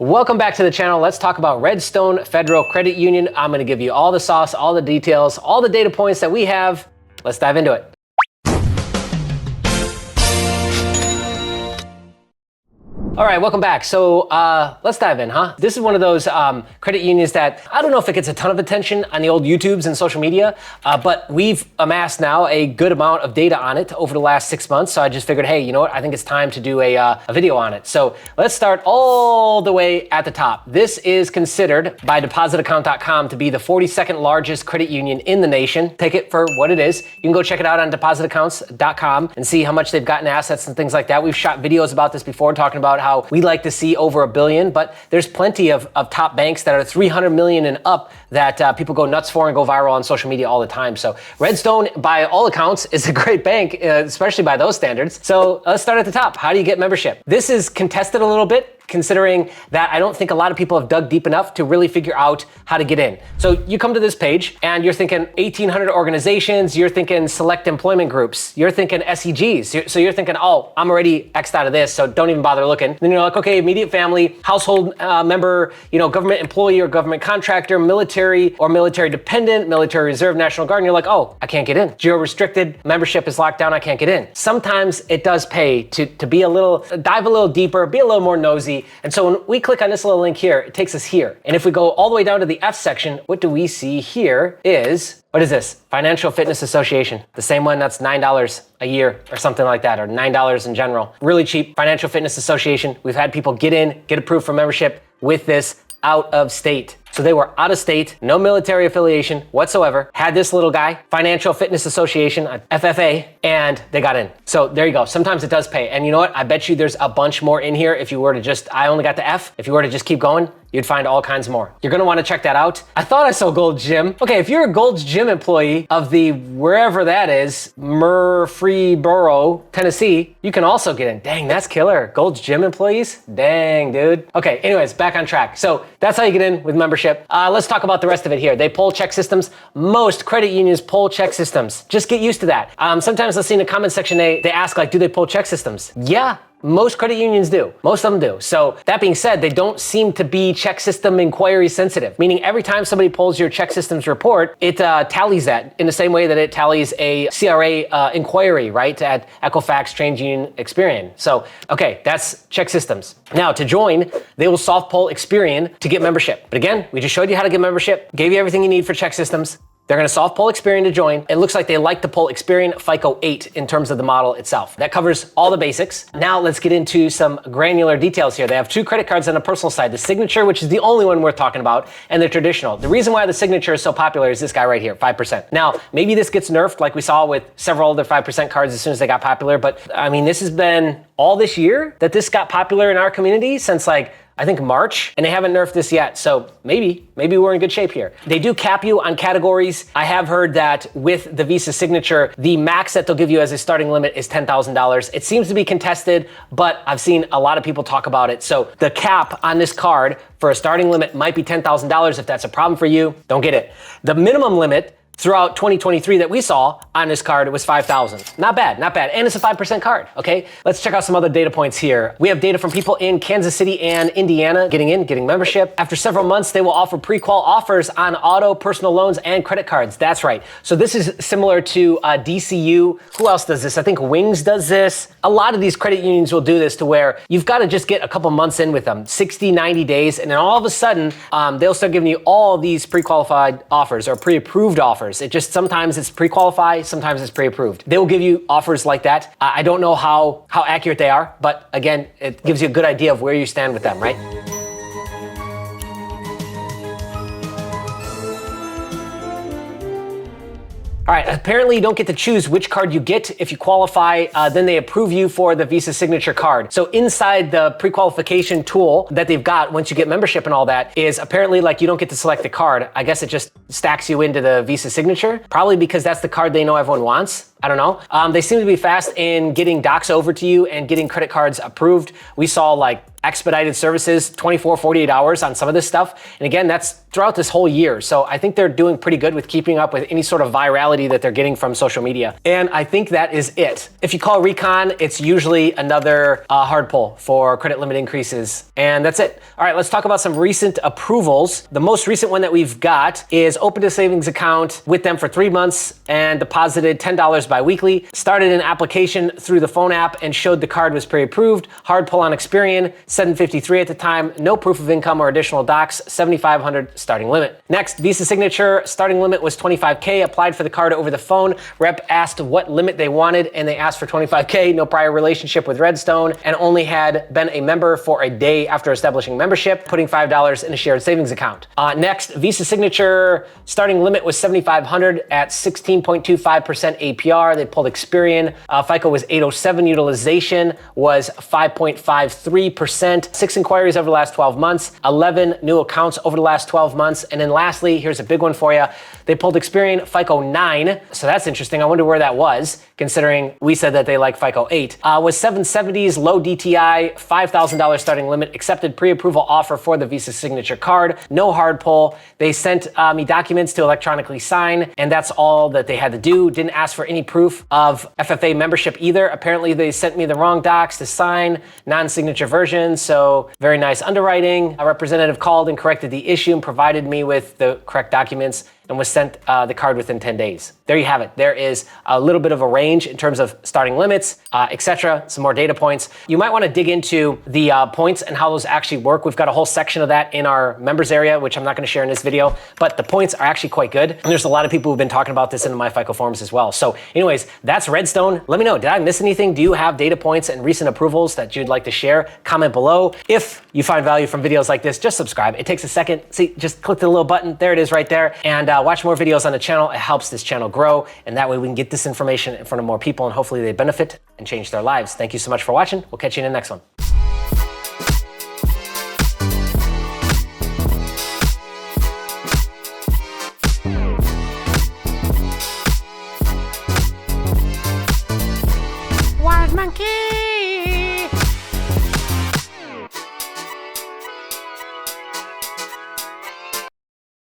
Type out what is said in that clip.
Welcome back to the channel. Let's talk about Redstone Federal Credit Union. I'm going to give you all the sauce, all the details, all the data points that we have. Let's dive into it. All right, welcome back. So let's dive in, huh? This is one of those credit unions that I don't know if it gets a ton of attention on the old YouTubes and social media, but we've amassed now a good amount of data on it over the last 6 months. So I just figured, hey, you know what? I think it's time to do a video on it. So let's start all the way at the top. This is considered by depositaccount.com to be the 42nd largest credit union in the nation. Take it for what it is. You can go check it out on depositaccounts.com and see how much they've gotten assets and things like that. We've shot videos about this before, talking about how we like to see over $1 billion, but there's plenty of top banks that are 300 million and up that people go nuts for and go viral on social media all the time. So Redstone, by all accounts, is a great bank, especially by those standards. So let's start at the top. How do you get membership? This is contested a little bit, considering that I don't think a lot of people have dug deep enough to really figure out how to get in. So you come to this page and you're thinking 1,800 organizations, you're thinking select employment groups, you're thinking SEGs. So you're thinking, oh, I'm already X'd out of this, so don't even bother looking. Then you're like, okay, immediate family, household member, government employee or government contractor, military or military dependent, military reserve, National Guard. And you're like, oh, I can't get in. Geo-restricted, membership is locked down, I can't get in. Sometimes it does pay to be dive a little deeper, be a little more nosy. And so when we click on this little link here, it takes us here. And if we go all the way down to the F section, what do we see here is, what is this? Financial Fitness Association. The same one that's $9 a year or something like that, or $9 in general. Really cheap. Financial Fitness Association. We've had people get in, get approved for membership with this out of state. So they were out of state, no military affiliation whatsoever, had this little guy, Financial Fitness Association, FFA, and they got in. So there you go. Sometimes it does pay. And you know what? I bet you there's a bunch more in here. If you were to just, I only got the F. If you were to just keep going, you'd find all kinds more. You're gonna wanna check that out. I thought I saw Gold's Gym. Okay, if you're a Gold's Gym employee of the wherever that is, Murfreesboro, Tennessee, you can also get in. Dang, that's killer. Gold's Gym employees? Dang, dude. Okay, anyways, back on track. So that's how you get in with membership. Let's talk about the rest of it here. They poll check systems. Most credit unions poll check systems. Just get used to that. Sometimes I'll see in the comment section, they ask like, do they poll check systems? Yeah. Most credit unions do. Most of them do. So that being said, they don't seem to be check system inquiry sensitive, meaning every time somebody pulls your check systems report, it tallies that in the same way that it tallies a CRA inquiry, right, at Equifax, TransUnion, Experian. So, okay, that's check systems. Now, to join, they will soft poll Experian to get membership. But again, we just showed you how to get membership, gave you everything you need for check systems. They're gonna soft poll Experian to join. It looks like they like to pull Experian FICO 8 in terms of the model itself. That covers all the basics. Now let's get into some granular details here. They have 2 credit cards on the personal side, the Signature, which is the only one worth talking about, and the traditional. The reason why the Signature is so popular is this guy right here, 5%. Now, maybe this gets nerfed like we saw with several other 5% cards as soon as they got popular, but I mean, this has been all this year that this got popular in our community since like, I think March, and they haven't nerfed this yet. So maybe we're in good shape here. They do cap you on categories. I have heard that with the Visa Signature, the max that they'll give you as a starting limit is $10,000. It seems to be contested, but I've seen a lot of people talk about it. So the cap on this card for a starting limit might be $10,000. If that's a problem for you, don't get it. The minimum limit throughout 2023 that we saw on this card, it was 5,000. Not bad, not bad. And it's a 5% card, okay? Let's check out some other data points here. We have data from people in Kansas City and Indiana getting membership. After several months, they will offer pre-qual offers on auto, personal loans, and credit cards. That's right. So this is similar to DCU. Who else does this? I think Wings does this. A lot of these credit unions will do this to where you've got to just get a couple months in with them, 60, 90 days, and then all of a sudden, they'll start giving you all these pre-qualified offers or pre-approved offers. It just, sometimes it's pre-qualified, sometimes it's pre-approved. They will give you offers like that. I don't know how accurate they are, but again, it gives you a good idea of where you stand with them, right? All right, apparently you don't get to choose which card you get. If you qualify, then they approve you for the Visa Signature card. So inside the pre-qualification tool that they've got once you get membership and all that is apparently like you don't get to select the card. I guess it just stacks you into the Visa Signature, probably because that's the card they know everyone wants. I don't know. They seem to be fast in getting docs over to you and getting credit cards approved. We saw like expedited services 24, 48 hours on some of this stuff. And again, that's throughout this whole year. So I think they're doing pretty good with keeping up with any sort of virality that they're getting from social media. And I think that is it. If you call recon, it's usually another hard pull for credit limit increases. And that's it. All right, let's talk about some recent approvals. The most recent one that we've got is opened a savings account with them for 3 months and deposited $10 bi-weekly. Started an application through the phone app and showed the card was pre-approved. Hard pull on Experian, $753 at the time. No proof of income or additional docs, $7,500 starting limit. Next, Visa Signature, starting limit was $25K. Applied for the card over the phone. Rep asked what limit they wanted and they asked for $25K. No prior relationship with Redstone and only had been a member for a day after establishing membership, putting $5 in a shared savings account. Next, Visa Signature, starting limit was $7,500 at 16.25% APR. They pulled Experian. FICO was 807. Utilization was 5.53%. 6 inquiries over the last 12 months. 11 new accounts over the last 12 months. And then lastly, here's a big one for you. They pulled Experian FICO 9. So that's interesting. I wonder where that was, considering we said that they like FICO 8. Was 770s, low DTI, $5,000 starting limit, accepted pre-approval offer for the Visa Signature card. No hard pull. They sent me documents to electronically sign, and that's all that they had to do. Didn't ask for any proof of FFA membership either. Apparently they sent me the wrong docs to sign, non-signature version, so very nice underwriting. A representative called and corrected the issue and provided me with the correct documents and was sent the card within 10 days. There you have it. There is a little bit of a range in terms of starting limits, etc. Some more data points. You might want to dig into the points and how those actually work. We've got a whole section of that in our members area, which I'm not going to share in this video, but the points are actually quite good. And there's a lot of people who've been talking about this in my FICO forums as well. So anyways, that's Redstone. Let me know, did I miss anything? Do you have data points and recent approvals that you'd like to share? Comment below. If you find value from videos like this, just subscribe. It takes a second. See, just click the little button. There it is right there. And watch more videos on the channel. It helps this channel grow. And that way we can get this information in front of more people and hopefully they benefit and change their lives. Thank you so much for watching. We'll catch you in the next one. Wild monkey.